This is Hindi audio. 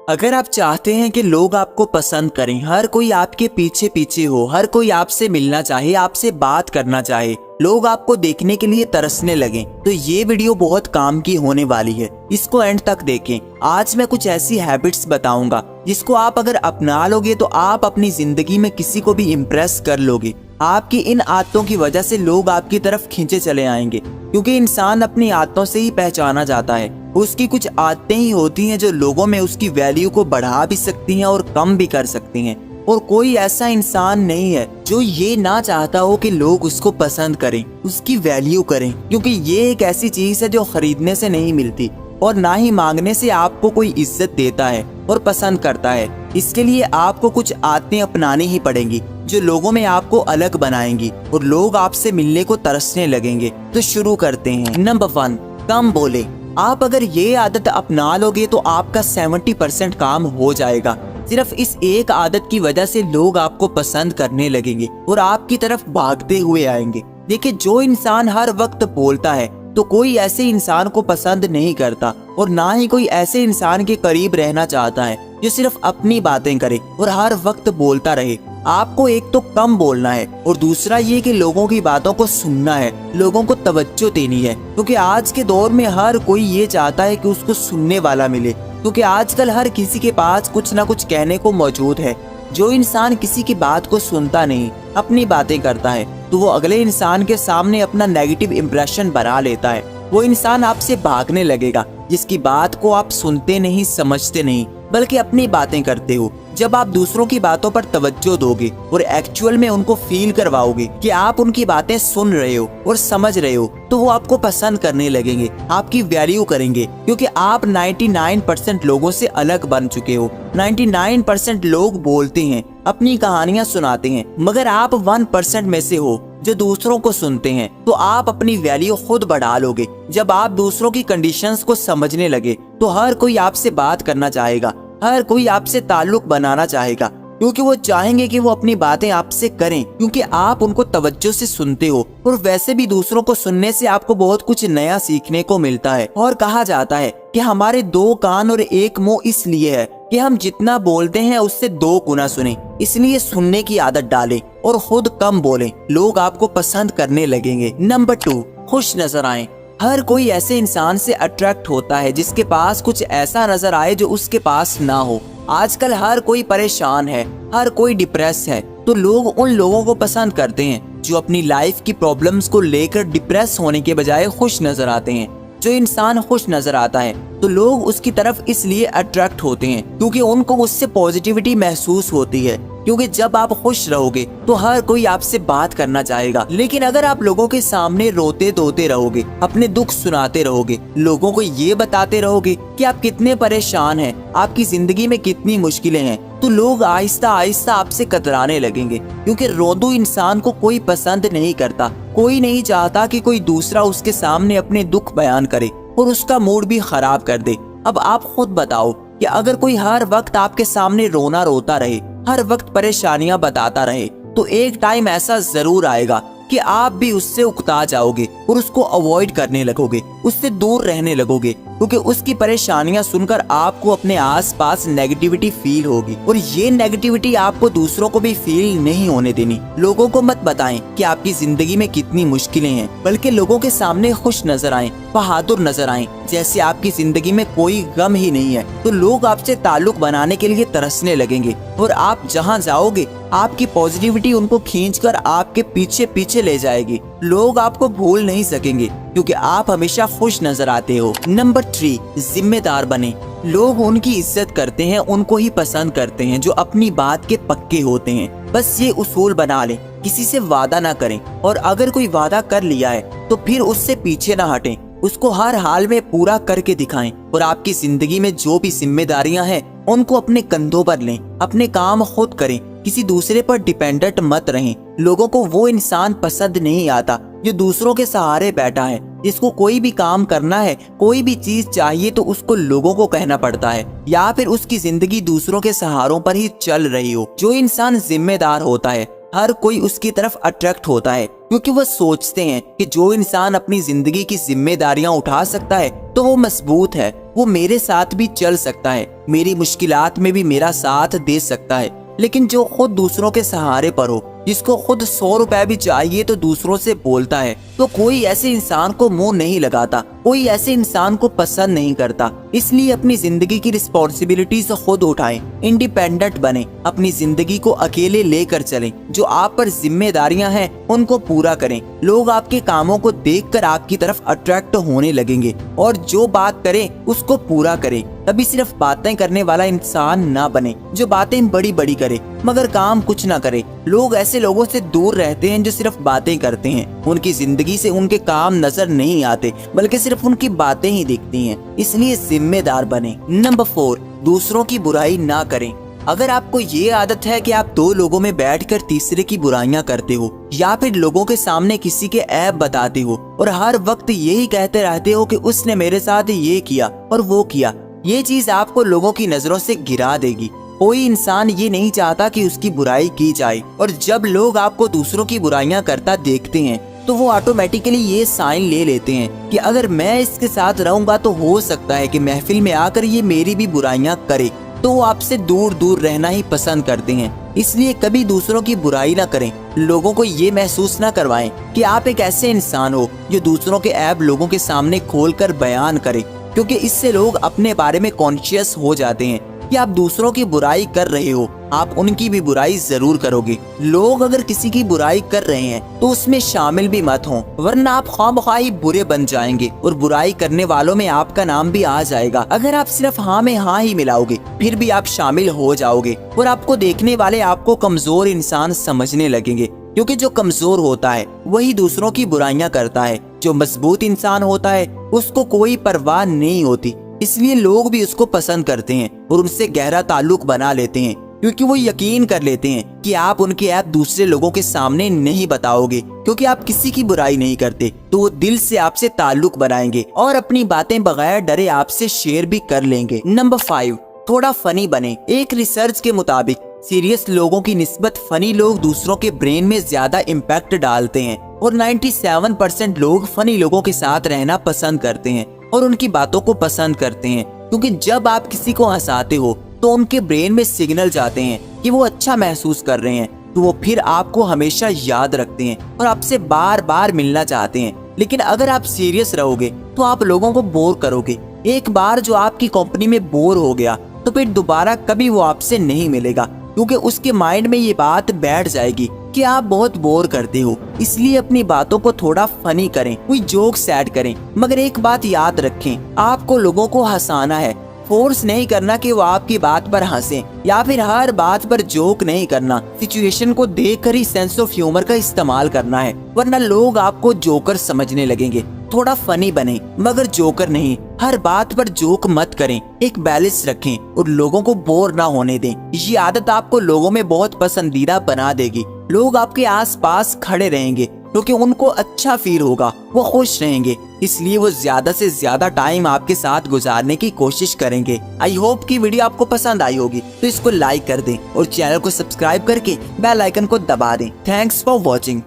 अगर आप चाहते हैं कि लोग आपको पसंद करें, हर कोई आपके पीछे पीछे हो, हर कोई आपसे मिलना चाहे, आपसे बात करना चाहे, लोग आपको देखने के लिए तरसने लगें, तो ये वीडियो बहुत काम की होने वाली है। इसको एंड तक देखें। आज मैं कुछ ऐसी हैबिट्स बताऊंगा जिसको आप अगर अपना लोगे तो आप अपनी जिंदगी में किसी को भी इम्प्रेस कर लोगे। आपकी इन आदतों की वजह से लोग आपकी तरफ खींचे चले आएंगे, क्योंकि इंसान अपनी आदतों से ही पहचाना जाता है। उसकी कुछ आदतें ही होती हैं जो लोगों में उसकी वैल्यू को बढ़ा भी सकती हैं और कम भी कर सकती हैं। और कोई ऐसा इंसान नहीं है जो ये ना चाहता हो कि लोग उसको पसंद करें, उसकी वैल्यू करें, क्योंकि ये एक ऐसी चीज है जो खरीदने से नहीं मिलती और ना ही मांगने से आपको कोई इज्जत देता है और पसंद करता है। इसके लिए आपको कुछ आदतें अपनानी ही पड़ेंगी जो लोगों में आपको अलग बनाएंगी और लोग आपसे मिलने को तरसने लगेंगे। तो शुरू करते हैं। नंबर 1, कम बोले। आप अगर ये आदत अपना लोगे तो आपका 70% काम हो जाएगा। सिर्फ इस एक आदत की वजह से लोग आपको पसंद करने लगेंगे और आपकी तरफ भागते हुए आएंगे। देखिए, जो इंसान हर वक्त बोलता है तो कोई ऐसे इंसान को पसंद नहीं करता और ना ही कोई ऐसे इंसान के करीब रहना चाहता है जो सिर्फ अपनी बातें करे और हर वक्त बोलता रहे। आपको एक तो कम बोलना है और दूसरा ये कि लोगों की बातों को सुनना है, लोगों को तवज्जो देनी है, क्योंकि आज के दौर में हर कोई ये चाहता है कि उसको सुनने वाला मिले, क्योंकि आजकल हर किसी के पास कुछ ना कुछ कहने को मौजूद है। जो इंसान किसी की बात को सुनता नहीं, अपनी बातें करता है, तो वो अगले इंसान के सामने अपना नेगेटिव इंप्रेशन बना लेता है। वो इंसान आपसे भागने लगेगा जिसकी बात को आप सुनते नहीं, समझते नहीं, बल्कि अपनी बातें करते हो। जब आप दूसरों की बातों पर तवज्जो दोगे और एक्चुअल में उनको फील करवाओगे कि आप उनकी बातें सुन रहे हो और समझ रहे हो, तो वो आपको पसंद करने लगेंगे, आपकी वैल्यू करेंगे, क्योंकि आप 99% लोगों से अलग बन चुके हो। 99% लोग बोलते हैं, अपनी कहानियां सुनाते हैं, मगर आप 1% में से हो जो दूसरों को सुनते हैं। तो आप अपनी वैल्यू खुद बढ़ा लोगे। जब आप दूसरों की कंडीशंस को समझने लगे तो हर कोई आपसे बात करना चाहेगा, हर कोई आपसे ताल्लुक बनाना चाहेगा, क्योंकि वो चाहेंगे कि वो अपनी बातें आपसे करें, क्योंकि आप उनको तवज्जो से सुनते हो। और वैसे भी दूसरों को सुनने से आपको बहुत कुछ नया सीखने को मिलता है। और कहा जाता है कि हमारे 2 कान और 1 मुंह इसलिए है कि हम जितना बोलते हैं उससे 2 गुना सुने। इसलिए सुनने की आदत डालें और खुद कम बोलें, लोग आपको पसंद करने लगेंगे। नंबर 2, खुश नजर आएं। हर कोई ऐसे इंसान से अट्रैक्ट होता है जिसके पास कुछ ऐसा नजर आए जो उसके पास ना हो। आजकल हर कोई परेशान है, हर कोई डिप्रेस है, तो लोग उन लोगों को पसंद करते हैं जो अपनी लाइफ की प्रॉब्लम्स को लेकर डिप्रेस होने के बजाय खुश नजर आते हैं। जो इंसान खुश नजर आता है तो लोग उसकी तरफ इसलिए अट्रैक्ट होते हैं क्योंकि उनको उससे पॉजिटिविटी महसूस होती है, क्योंकि जब आप खुश रहोगे तो हर कोई आपसे बात करना चाहेगा। लेकिन अगर आप लोगों के सामने रोते धोते रहोगे, अपने दुख सुनाते रहोगे, लोगों को ये बताते रहोगे कि आप कितने परेशान हैं, आपकी जिंदगी में कितनी मुश्किलें हैं, तो लोग आहिस्ता आहिस्ता आपसे कतराने लगेंगे, क्योंकि रोंदू इंसान को कोई पसंद नहीं करता। कोई नहीं चाहता कि कोई दूसरा उसके सामने अपने दुख बयान करे और उसका मूड भी खराब कर दे। अब आप खुद बताओ कि अगर कोई हर वक्त आपके सामने रोना रोता रहे, हर वक्त परेशानियां बताता रहे, तो एक टाइम ऐसा जरूर आएगा कि आप भी उससे उकता जाओगे और उसको अवॉइड करने लगोगे, उससे दूर रहने लगोगे, क्योंकि उसकी परेशानियां सुनकर आपको अपने आसपास नेगेटिविटी फील होगी और ये नेगेटिविटी आपको दूसरों को भी फील नहीं होने देनी। लोगों को मत बताएं कि आपकी जिंदगी में कितनी मुश्किलें हैं, बल्कि लोगों के सामने खुश नजर आएं, बहादुर नजर आएं, जैसे आपकी जिंदगी में कोई गम ही नहीं है। तो लोग आपसे ताल्लुक बनाने के लिए तरसने लगेंगे और आप जहाँ जाओगे आपकी पॉजिटिविटी उनको खींचकर आपके पीछे पीछे ले जाएगी। लोग आपको भूल नहीं सकेंगे क्योंकि आप हमेशा खुश नजर आते हो। नंबर 3, जिम्मेदार बने। लोग उनकी इज्जत करते हैं, उनको ही पसंद करते हैं जो अपनी बात के पक्के होते हैं। बस ये उसूल बना लें, किसी से वादा ना करें और अगर कोई वादा कर लिया है तो फिर उससे पीछे ना हटें, उसको हर हाल में पूरा करके दिखाएं। और आपकी जिंदगी में जो भी जिम्मेदारियां हैं उनको अपने कंधों पर लें, अपने काम खुद करें, किसी दूसरे पर डिपेंडेंट मत रहें। लोगों को वो इंसान पसंद नहीं आता जो दूसरों के सहारे बैठा है, जिसको कोई भी काम करना है, कोई भी चीज चाहिए तो उसको लोगों को कहना पड़ता है या फिर उसकी जिंदगी दूसरों के सहारों पर ही चल रही हो। जो इंसान जिम्मेदार होता है हर कोई उसकी तरफ अट्रैक्ट होता है, क्योंकि वो सोचते हैं कि जो इंसान अपनी जिंदगी की जिम्मेदारियां उठा सकता है तो वो मजबूत है, वो मेरे साथ भी चल सकता है, मेरी मुश्किलात में भी मेरा साथ दे सकता है। लेकिन जो खुद दूसरों के सहारे पर हो, जिसको खुद 100 रुपए भी चाहिए तो दूसरों से बोलता है, तो कोई ऐसे इंसान को मुंह नहीं लगाता, कोई ऐसे इंसान को पसंद नहीं करता। इसलिए अपनी जिंदगी की रिस्पॉन्सिबिलिटीज खुद उठाएं, इंडिपेंडेंट बने, अपनी जिंदगी को अकेले लेकर चलें। जो आप पर जिम्मेदारियां हैं उनको पूरा करें। लोग आपके कामों को देखकर आपकी तरफ अट्रैक्ट होने लगेंगे और जो बात करें उसको पूरा करें। कभी सिर्फ बातें करने वाला इंसान ना बने जो बातें बड़ी बड़ी करे मगर काम कुछ ना करे। लोग ऐसे लोगों से दूर रहते हैं जो सिर्फ बातें करते हैं, उनकी जिंदगी से उनके काम नजर नहीं आते बल्कि सिर्फ उनकी बातें ही दिखती हैं। इसलिए जिम्मेदार बने। नंबर 4, दूसरों की बुराई ना करें। अगर आपको ये आदत है कि आप 2 लोगों में बैठकर तीसरे की बुराइयां करते हो या फिर लोगों के सामने किसी के ऐब बताते हो और हर वक्त यही कहते रहते हो कि उसने मेरे साथ ये किया और वो किया, ये चीज आपको लोगों की नजरों से गिरा देगी। कोई इंसान ये नहीं चाहता कि उसकी बुराई की जाए और जब लोग आपको दूसरों की बुराइयां करता देखते हैं तो वो ऑटोमेटिकली ये साइन ले लेते हैं कि अगर मैं इसके साथ रहूंगा तो हो सकता है कि महफिल में आकर ये मेरी भी बुराइयां करे, तो वो आपसे दूर दूर रहना ही पसंद करते हैं। इसलिए कभी दूसरों की बुराई ना करें, लोगों को ये महसूस ना करवाएं कि आप एक ऐसे इंसान हो जो दूसरों के ऐब लोगों के सामने खोलकर बयान करे, क्योंकि इससे लोग अपने बारे में कॉन्शियस हो जाते हैं कि आप दूसरों की बुराई कर रहे हो, आप उनकी भी बुराई जरूर करोगे। लोग अगर किसी की बुराई कर रहे हैं तो उसमें शामिल भी मत हो, वरना आप ख्वामख्वाही बुरे बन जाएंगे और बुराई करने वालों में आपका नाम भी आ जाएगा। अगर आप सिर्फ हाँ में हाँ ही मिलाओगे फिर भी आप शामिल हो जाओगे और आपको देखने वाले आपको कमजोर इंसान समझने लगेंगे, क्योंकि जो कमजोर होता है वही दूसरों की बुराइयां करता है। जो मजबूत इंसान होता है उसको कोई परवाह नहीं होती, इसलिए लोग भी उसको पसंद करते हैं और उनसे गहरा ताल्लुक बना लेते हैं, क्योंकि वो यकीन कर लेते हैं कि आप उनके ऐप दूसरे लोगों के सामने नहीं बताओगे, क्योंकि आप किसी की बुराई नहीं करते, तो वो दिल से आपसे ताल्लुक बनाएंगे और अपनी बातें बगैर डरे आपसे शेयर भी कर लेंगे। नंबर 5, थोड़ा फनी बने। एक रिसर्च के मुताबिक सीरियस लोगों की निस्बत फनी लोग दूसरों के ब्रेन में ज्यादा इम्पैक्ट डालते हैं और 97% लोग फनी लोगों के साथ रहना पसंद करते हैं और उनकी बातों को पसंद करते हैं, क्योंकि जब आप किसी को हंसाते हो तो उनके ब्रेन में सिग्नल जाते हैं कि वो अच्छा महसूस कर रहे हैं, तो वो फिर आपको हमेशा याद रखते हैं और आपसे बार बार मिलना चाहते हैं। लेकिन अगर आप सीरियस रहोगे तो आप लोगों को बोर करोगे। एक बार जो आपकी कंपनी में बोर हो गया तो फिर दोबारा कभी वो आपसे नहीं मिलेगा, क्योंकि उसके माइंड में ये बात बैठ जाएगी कि आप बहुत बोर करते हो। इसलिए अपनी बातों को थोड़ा फनी करें, कोई जोक्स ऐड करें, मगर एक बात याद रखें, आपको लोगों को हंसाना है, फोर्स नहीं करना कि वो आपकी बात पर हंसें या फिर हर बात पर जोक नहीं करना। सिचुएशन को देखकर ही सेंस ऑफ ह्यूमर का इस्तेमाल करना है, वरना लोग आपको जोकर समझने लगेंगे। थोड़ा फनी बने मगर जोकर नहीं, हर बात पर जोक मत करें, एक बैलेंस रखें और लोगों को बोर ना होने दें। ये आदत आपको लोगों में बहुत पसंदीदा बना देगी। लोग आपके आसपास खड़े रहेंगे क्योंकि उनको अच्छा फील होगा, वो खुश रहेंगे, इसलिए वो ज्यादा से ज्यादा टाइम आपके साथ गुजारने की कोशिश करेंगे। आई होप कि वीडियो आपको पसंद आई होगी, तो इसको लाइक कर दें और चैनल को सब्सक्राइब करके बेल आइकन को दबा दें। Thanks for watching.